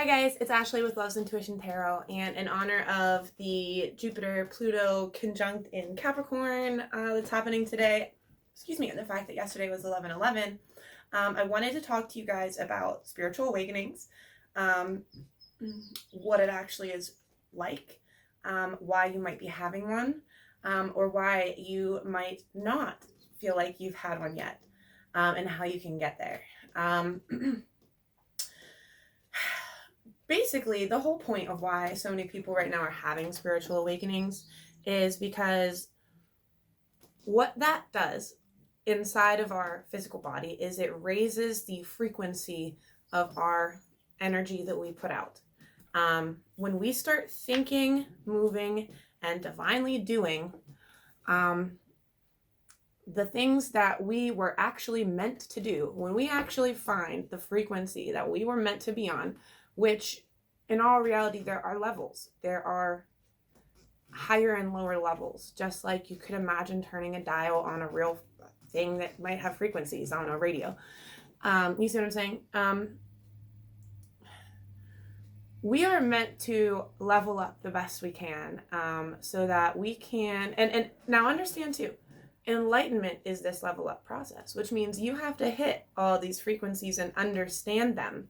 Hi guys, it's Ashley with Love's Intuition Tarot, and in honor of the Jupiter-Pluto conjunct in Capricorn that's happening today, and the fact that yesterday was 11/11, I wanted to talk to you guys about spiritual awakenings, what it actually is like, why you might be having one, or why you might not feel like you've had one yet, and how you can get there. Basically, the whole point of why so many people right now are having spiritual awakenings is because what that does inside of our physical body is it raises the frequency of our energy that we put out. When we start thinking, moving, and divinely doing the things that we were actually meant to do, when we actually find the frequency that we were meant to be on, which in all reality, there are levels. There are higher and lower levels, just like you could imagine turning a dial on a real thing that might have frequencies on a radio. You see what I'm saying? We are meant to level up the best we can, so that we can, and now understand too, enlightenment is this level up process, which means you have to hit all these frequencies and understand them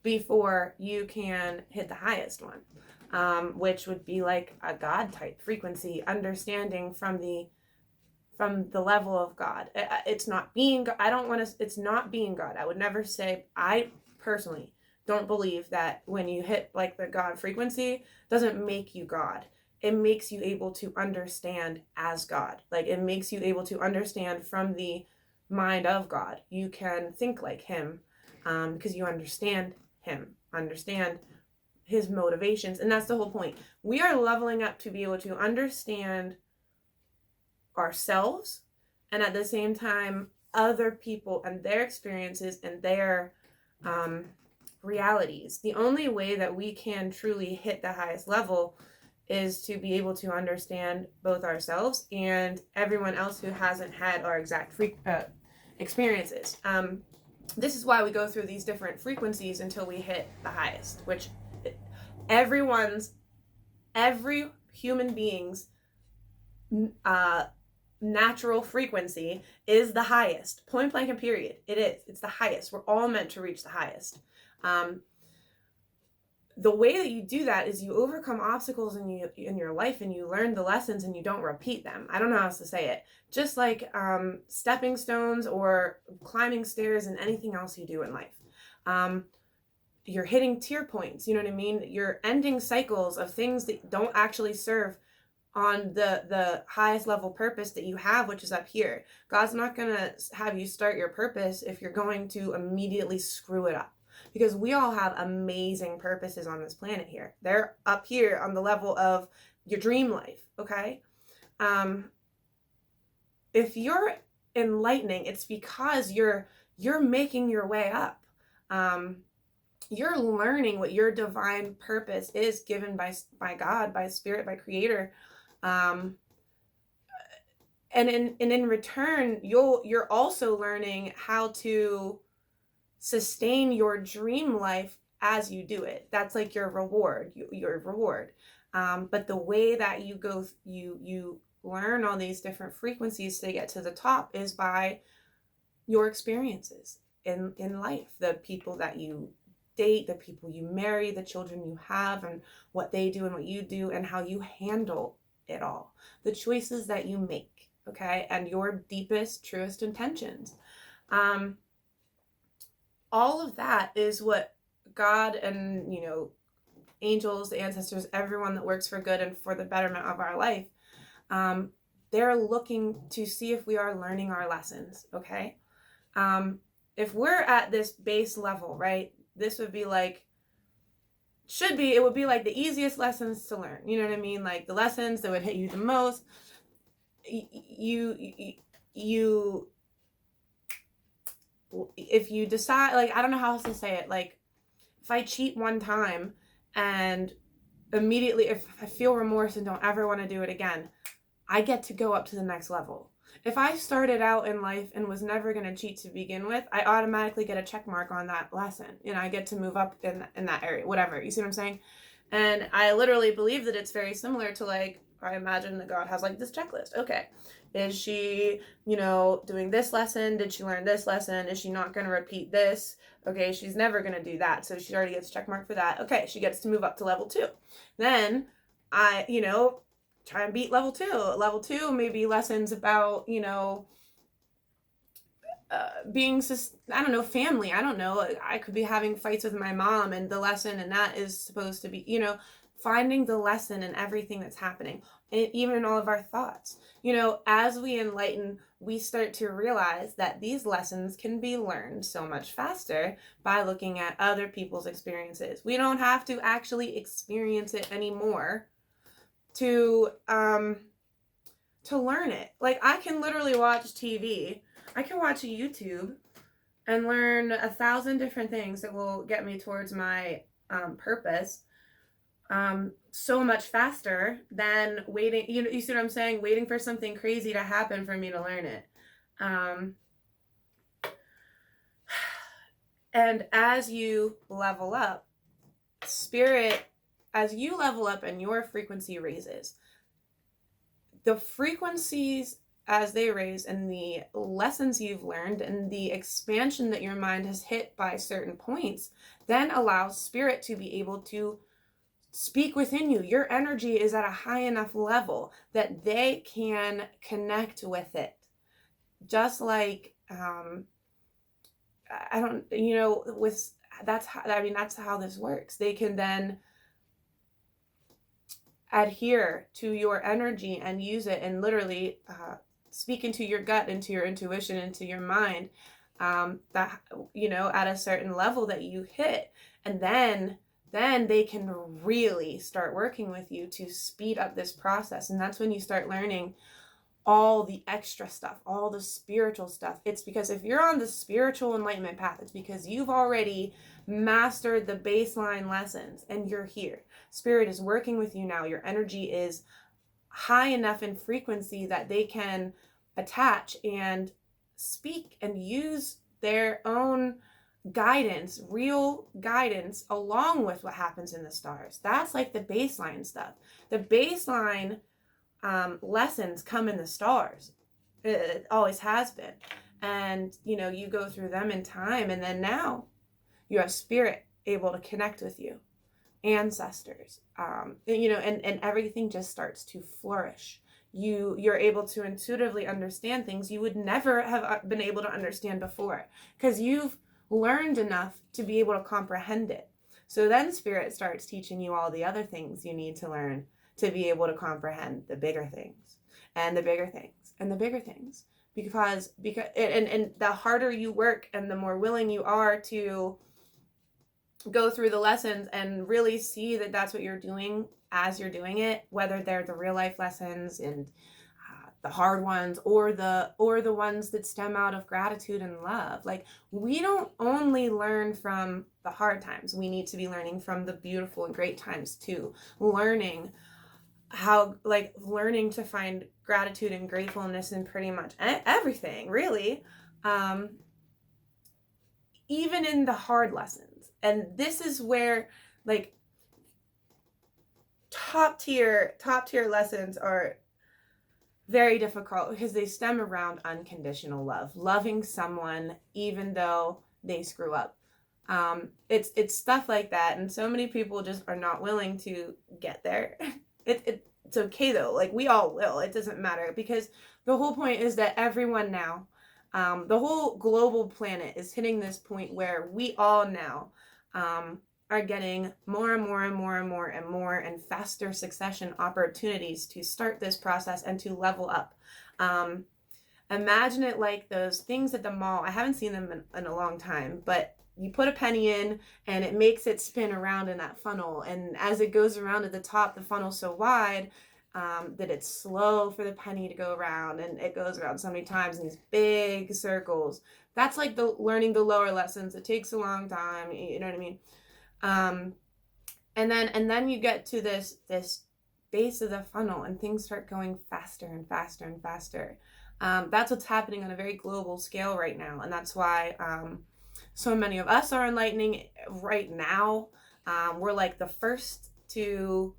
before you can hit the highest one, which would be like a God type frequency, understanding from the level of God. It's not being, it's not being God. I would never say, I personally don't believe that when you hit like the God frequency, doesn't make you God. It makes you able to understand as God. Like it makes you able to understand from the mind of God. You can think like him, because you understand him, understand his motivations, and that's the whole point. We are leveling up to be able to understand ourselves and at the same time other people and their experiences and their realities. The only way that we can truly hit the highest level is to be able to understand both ourselves and everyone else who hasn't had our exact experiences. This is why we go through these different frequencies until we hit the highest, which every human being's natural frequency is the highest. Point blank and period. It is. It's the highest. We're all meant to reach the highest. The way that you do that is you overcome obstacles in your life and you learn the lessons and you don't repeat them. I don't know how else to say it. Just like stepping stones or climbing stairs and anything else you do in life. You're hitting tier points, you know what I mean? You're ending cycles of things that don't actually serve on the highest level purpose that you have, which is up here. God's not going to have you start your purpose if you're going to immediately screw it up. Because we all have amazing purposes on this planet here. They're up here on the level of your dream life, okay? If you're enlightening, it's because you're making your way up. You're learning what your divine purpose is given by God, by Spirit, by Creator. And in return, you're also learning how to sustain your dream life as you do it. That's like your reward, but the way that you go, you learn all these different frequencies to get to the top is by your experiences in life, the people that you date, the people you marry, the children you have, and what they do and what you do, and how you handle it all, the choices that you make, okay, and your deepest, truest intentions. All of that is what God and, angels, the ancestors, everyone that works for good and for the betterment of our life, they're looking to see if we are learning our lessons, okay? If we're at this base level, right, this would be like, it would be like the easiest lessons to learn, you know what I mean? Like the lessons that would hit you the most. If you decide, like, I don't know how else to say it, like, if I cheat one time and immediately, if I feel remorse and don't ever want to do it again, I get to go up to the next level. If I started out in life and was never going to cheat to begin with, I automatically get a check mark on that lesson. And I get to move up in that area, whatever. You see what I'm saying? And I literally believe that it's very similar to, like, I imagine that God has like this checklist. Okay, is she, doing this lesson? Did she learn this lesson? Is she not going to repeat this? Okay, she's never going to do that. So she already gets a check mark for that. Okay, she gets to move up to level 2. Then I, try and beat level 2. Level 2 may be lessons about, being, I don't know, family. I don't know. I could be having fights with my mom, and the lesson and that is supposed to be, finding the lesson in everything that's happening, even in all of our thoughts. As we enlighten, we start to realize that these lessons can be learned so much faster by looking at other people's experiences. We don't have to actually experience it anymore to learn it. Like, I can literally watch TV. I can watch YouTube and learn 1,000 different things that will get me towards my purpose so much faster than waiting. You see what I'm saying? Waiting for something crazy to happen for me to learn it. And as you level up, spirit, as you level up and your frequency raises, the frequencies as they raise and the lessons you've learned and the expansion that your mind has hit by certain points then allows spirit to be able to speak within you. Your energy is at a high enough level that they can connect with it. Just like, that's how this works. They can then adhere to your energy and use it and literally speak into your gut, into your intuition, into your mind, that, at a certain level that you hit. And then they can really start working with you to speed up this process. And that's when you start learning all the extra stuff, all the spiritual stuff. It's because if you're on the spiritual enlightenment path, it's because you've already mastered the baseline lessons and you're here. Spirit is working with you now. Your energy is high enough in frequency that they can attach and speak and use their own guidance, real guidance, along with what happens in the stars. That's like the baseline stuff. The baseline lessons come in the stars. It always has been. And, you go through them in time, and then now you have spirit able to connect with you, ancestors, and everything just starts to flourish. You're able to intuitively understand things you would never have been able to understand before, because you've learned enough to be able to comprehend it. So then spirit starts teaching you all the other things you need to learn to be able to comprehend the bigger things and the bigger things and the bigger things. Because and the harder you work and the more willing you are to go through the lessons and really see that that's what you're doing as you're doing it, whether they're the real life lessons and the hard ones or the ones that stem out of gratitude and love. Like, we don't only learn from the hard times. We need to be learning from the beautiful and great times too. Learning to find gratitude and gratefulness in pretty much everything, really. Even in the hard lessons. And this is where, like, top tier lessons are very difficult, because they stem around unconditional love, loving someone even though they screw up. It's stuff like that, and so many people just are not willing to get there. It's okay though, like, we all will. It doesn't matter, because the whole point is that everyone now, the whole global planet is hitting this point where we all now are getting more and more and more and more and more and faster succession opportunities to start this process and to level up. Imagine it like those things at the mall. I haven't seen them in a long time, but you put a penny in and it makes it spin around in that funnel. And as it goes around at the top, the funnel's so wide that it's slow for the penny to go around, and it goes around so many times in these big circles. That's like learning the lower lessons. It takes a long time, you know what I mean? And then you get to this base of the funnel, and things start going faster and faster and faster. That's what's happening on a very global scale right now. And that's why so many of us are enlightening right now. We're like the first to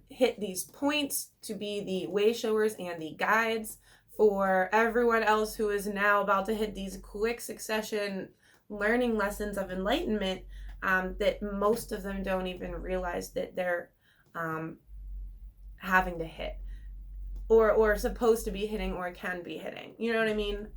hit these points, to be the way showers and the guides for everyone else who is now about to hit these quick succession learning lessons of enlightenment, that most of them don't even realize that they're having to hit, or supposed to be hitting, or can be hitting. You know what I mean?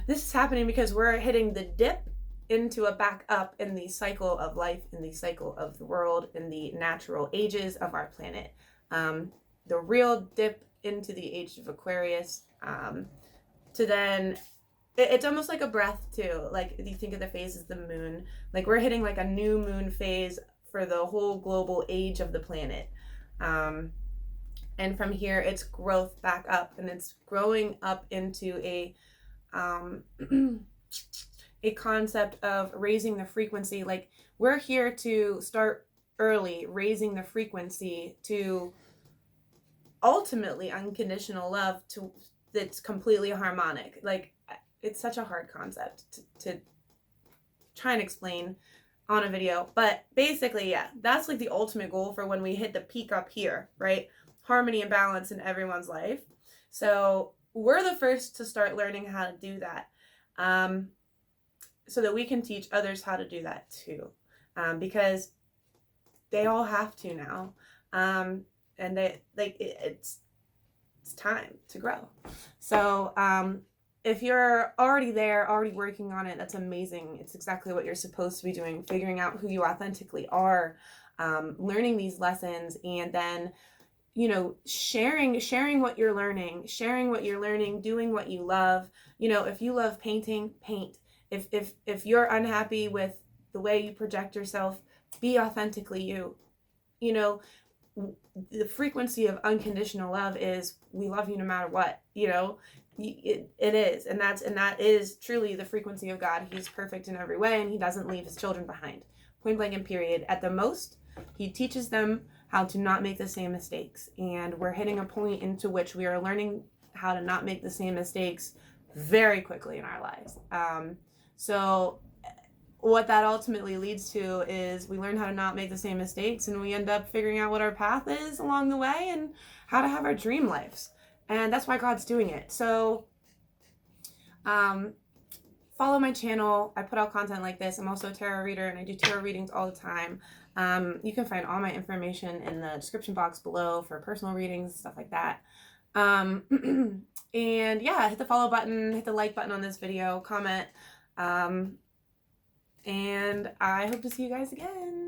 This is happening because we're hitting the dip into a back up in the cycle of life, in the cycle of the world, in the natural ages of our planet. The real dip into the age of Aquarius, to then, it's almost like a breath too. Like, if you think of the phase as the moon, like we're hitting like a new moon phase for the whole global age of the planet. And from here, it's growth back up, and it's growing up into a concept of raising the frequency. Like, we're here to start early, raising the frequency to ultimately unconditional love, to that's completely harmonic. Like, it's such a hard concept to try and explain on a video, but basically, yeah, that's like the ultimate goal for when we hit the peak up here, right? Harmony and balance in everyone's life. So we're the first to start learning how to do that, so that we can teach others how to do that too, because they all have to now, and it's time to grow. So if you're already there, already working on it, that's amazing. It's exactly what you're supposed to be doing, figuring out who you authentically are, learning these lessons, and then, you know, sharing what you're learning, doing what you love. You know, if you love painting, paint. If you're unhappy with the way you project yourself, be authentically you. You know, the frequency of unconditional love is, we love you no matter what. You know, it is, and that is truly the frequency of God. He's perfect in every way, and he doesn't leave his children behind. Point blank and period. At the most, he teaches them how to not make the same mistakes, and we're hitting a point into which we are learning how to not make the same mistakes very quickly in our lives. So what that ultimately leads to is we learn how to not make the same mistakes, and we end up figuring out what our path is along the way and how to have our dream lives. And that's why God's doing it. So follow my channel. I put out content like this. I'm also a tarot reader, and I do tarot readings all the time. You can find all my information in the description box below for personal readings, stuff like that. And yeah, hit the follow button, hit the like button on this video, comment, and I hope to see you guys again.